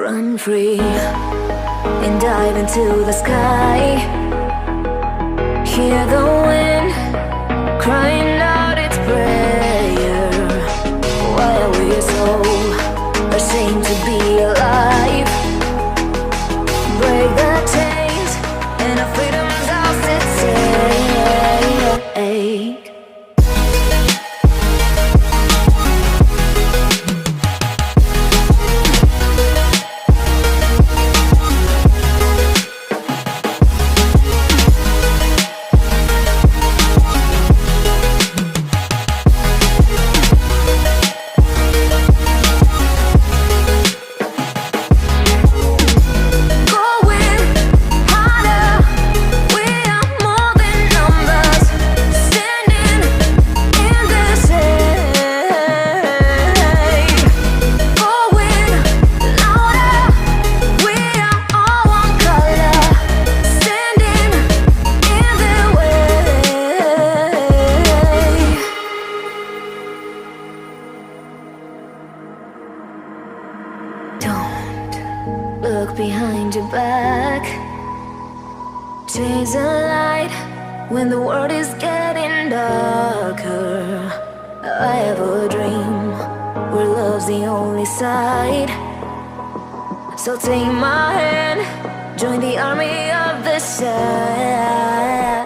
Run free and dive into the sky. Hear the wind crying out its prayer. Why are we so ashamed to be alive? Break the chains and our freedom's ours at stake. Look behind your back. Chase a light when the world is getting darker. I have a dream where love's the only side. So take my hand, join the army of the side.